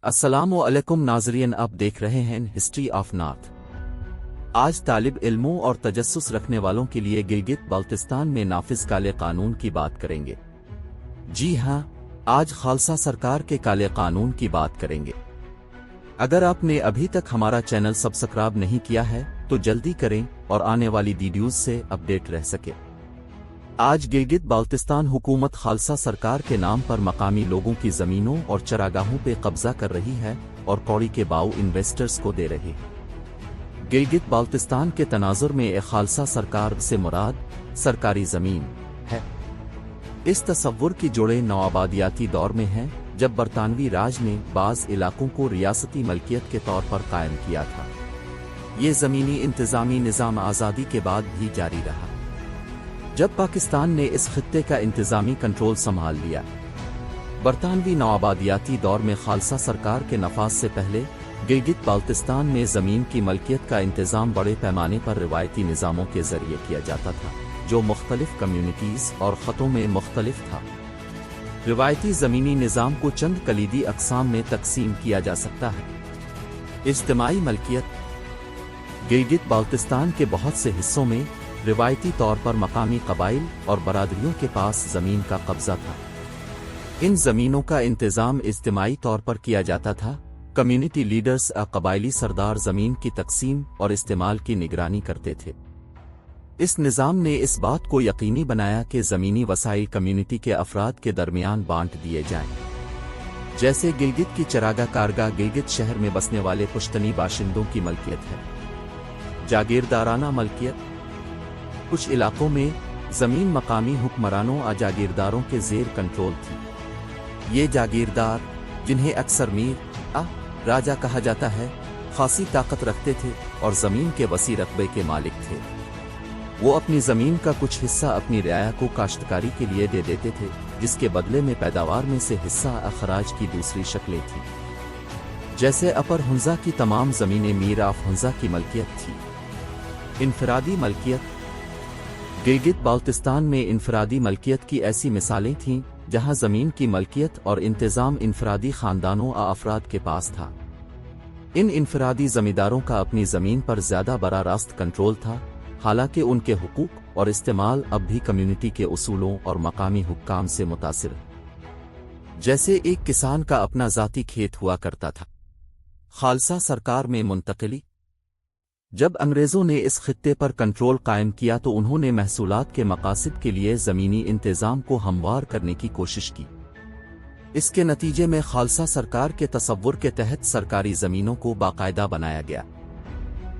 السلام علیکم ناظرین، آپ دیکھ رہے ہیں ہسٹری آف نارتھ۔ آج طالب علموں اور تجسس رکھنے والوں کے لیے گلگت بلتستان میں نافذ کالے قانون کی بات کریں گے۔ جی ہاں، آج خالصہ سرکار کے کالے قانون کی بات کریں گے۔ اگر آپ نے ابھی تک ہمارا چینل سبسکرائب نہیں کیا ہے تو جلدی کریں اور آنے والی ویڈیوز سے اپڈیٹ رہ سکے۔ آج گلگت بلتستان حکومت خالصہ سرکار کے نام پر مقامی لوگوں کی زمینوں اور چراگاہوں پہ قبضہ کر رہی ہے اور کوڑی کے باؤ انویسٹرز کو دے رہی ہے۔ گلگت بلتستان کے تناظر میں ایک خالصہ سرکار سے مراد سرکاری زمین ہے۔ اس تصور کی جڑیں نوآبادیاتی دور میں ہیں، جب برطانوی راج نے بعض علاقوں کو ریاستی ملکیت کے طور پر قائم کیا تھا۔ یہ زمینی انتظامی نظام آزادی کے بعد بھی جاری رہا، جب پاکستان نے اس خطے کا انتظامی کنٹرول سنبھال لیا۔ برطانوی نوآبادیاتی دور میں خالصہ سرکار کے نفاذ سے پہلے گلگت بلتستان میں زمین کی ملکیت کا انتظام بڑے پیمانے پر روایتی نظاموں کے ذریعے کیا جاتا تھا، جو مختلف کمیونٹیز اور خطوں میں مختلف تھا۔ روایتی زمینی نظام کو چند کلیدی اقسام میں تقسیم کیا جا سکتا ہے۔ اجتماعی ملکیت۔ گلگت بلتستان کے بہت سے حصوں میں روایتی طور پر مقامی قبائل اور برادریوں کے پاس زمین کا قبضہ تھا۔ ان زمینوں کا انتظام اجتماعی طور پر کیا جاتا تھا۔ کمیونٹی لیڈرز قبائلی سردار زمین کی تقسیم اور استعمال کی نگرانی کرتے تھے۔ اس نظام نے اس بات کو یقینی بنایا کہ زمینی وسائل کمیونٹی کے افراد کے درمیان بانٹ دیے جائیں، جیسے گلگت کی چراگاہ کارگاہ گلگت شہر میں بسنے والے پشتنی باشندوں کی ملکیت ہے۔ جاگیردارانہ ملکیت۔ کچھ علاقوں میں زمین مقامی حکمرانوں اور جاگیرداروں کے زیر کنٹرول تھی۔ یہ جاگیردار، جنہیں اکثر میر راجہ کہا جاتا ہے، خاصی طاقت رکھتے تھے اور زمین کے وسیع رقبے کے مالک تھے۔ وہ اپنی زمین کا کچھ حصہ اپنی رعایا کو کاشتکاری کے لیے دے دیتے تھے، جس کے بدلے میں پیداوار میں سے حصہ اخراج کی دوسری شکلیں تھیں، جیسے اپر ہنزا کی تمام زمینیں میر آف ہنزا کی ملکیت تھی۔ انفرادی ملکیت۔ گلگت بلتستان میں انفرادی ملکیت کی ایسی مثالیں تھیں جہاں زمین کی ملکیت اور انتظام انفرادی خاندانوں اور افراد کے پاس تھا۔ ان انفرادی زمینداروں کا اپنی زمین پر زیادہ براہ راست کنٹرول تھا، حالانکہ ان کے حقوق اور استعمال اب بھی کمیونٹی کے اصولوں اور مقامی حکام سے متاثر ہے، جیسے ایک کسان کا اپنا ذاتی کھیت ہوا کرتا تھا۔ خالصہ سرکار میں منتقلی۔ جب انگریزوں نے اس خطے پر کنٹرول قائم کیا تو انہوں نے محصولات کے مقاصد کے لیے زمینی انتظام کو ہموار کرنے کی کوشش کی۔ اس کے نتیجے میں خالصہ سرکار کے تصور کے تحت سرکاری زمینوں کو باقاعدہ بنایا گیا۔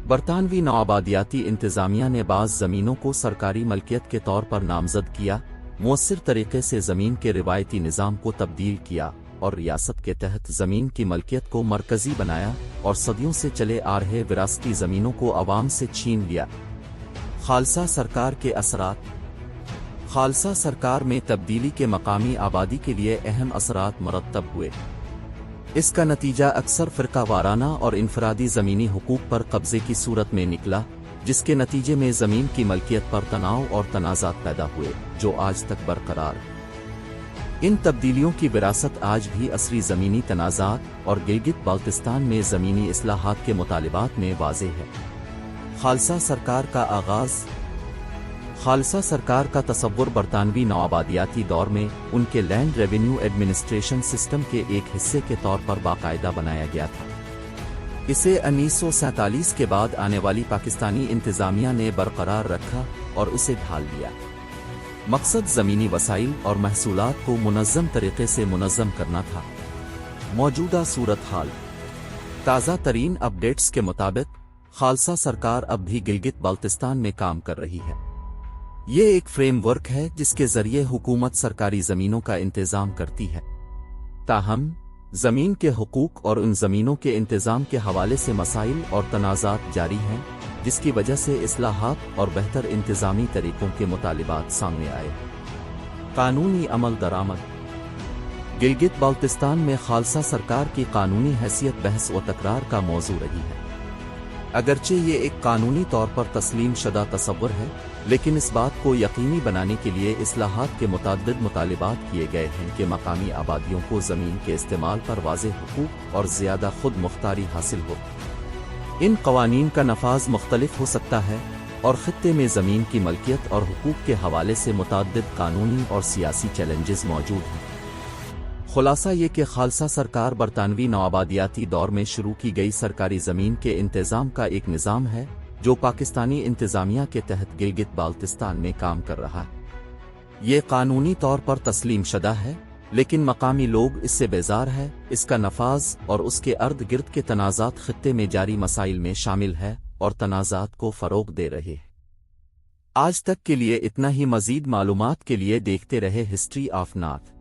برطانوی نوآبادیاتی انتظامیہ نے بعض زمینوں کو سرکاری ملکیت کے طور پر نامزد کیا، مؤثر طریقے سے زمین کے روایتی نظام کو تبدیل کیا اور ریاست کے تحت زمین کی ملکیت کو مرکزی بنایا اور صدیوں سے چلے آ رہے وراثتی زمینوں کو عوام سے چھین لیا۔ خالصہ سرکار کے اثرات۔ خالصہ سرکار میں تبدیلی کے مقامی آبادی کے لیے اہم اثرات مرتب ہوئے۔ اس کا نتیجہ اکثر فرقہ وارانہ اور انفرادی زمینی حقوق پر قبضے کی صورت میں نکلا، جس کے نتیجے میں زمین کی ملکیت پر تناؤ اور تنازعات پیدا ہوئے، جو آج تک برقرار ہیں۔ ان تبدیلیوں کی وراثت آج بھی عصری زمینی تنازعات اور گلگت بلتستان میں زمینی اصلاحات کے مطالبات میں واضح ہے۔ خالصہ سرکار کا آغاز۔ خالصہ سرکار کا تصور برطانوی نوآبادیاتی دور میں ان کے لینڈ ریونیو ایڈمنسٹریشن سسٹم کے ایک حصے کے طور پر باقاعدہ بنایا گیا تھا۔ اسے 1947 کے بعد آنے والی پاکستانی انتظامیہ نے برقرار رکھا اور اسے ڈھال دیا۔ مقصد زمینی وسائل اور محصولات کو منظم طریقے سے منظم کرنا تھا۔ موجودہ صورتحال۔ تازہ ترین اپڈیٹس کے مطابق خالصہ سرکار اب بھی گلگت بلتستان میں کام کر رہی ہے۔ یہ ایک فریم ورک ہے جس کے ذریعے حکومت سرکاری زمینوں کا انتظام کرتی ہے۔ تاہم زمین کے حقوق اور ان زمینوں کے انتظام کے حوالے سے مسائل اور تنازعات جاری ہیں، جس کی وجہ سے اصلاحات اور بہتر انتظامی طریقوں کے مطالبات سامنے آئے۔ قانونی عمل درآمد۔ گلگت بلتستان میں خالصہ سرکار کی قانونی حیثیت بحث و تکرار کا موضوع رہی ہے۔ اگرچہ یہ ایک قانونی طور پر تسلیم شدہ تصور ہے، لیکن اس بات کو یقینی بنانے کے لیے اصلاحات کے متعدد مطالبات کیے گئے ہیں کہ مقامی آبادیوں کو زمین کے استعمال پر واضح حقوق اور زیادہ خود مختاری حاصل ہو۔ ان قوانین کا نفاذ مختلف ہو سکتا ہے، اور خطے میں زمین کی ملکیت اور حقوق کے حوالے سے متعدد قانونی اور سیاسی چیلنجز موجود ہیں۔ خلاصہ یہ کہ خالصہ سرکار برطانوی نوآبادیاتی دور میں شروع کی گئی سرکاری زمین کے انتظام کا ایک نظام ہے جو پاکستانی انتظامیہ کے تحت گلگت بالتستان میں کام کر رہا ہے۔ یہ قانونی طور پر تسلیم شدہ ہے، لیکن مقامی لوگ اس سے بیزار ہے۔ اس کا نفاذ اور اس کے ارد گرد کے تنازعات خطے میں جاری مسائل میں شامل ہے اور تنازعات کو فروغ دے رہے ہیں۔ آج تک کے لیے اتنا ہی۔ مزید معلومات کے لیے دیکھتے رہے ہسٹری آف نارتھ۔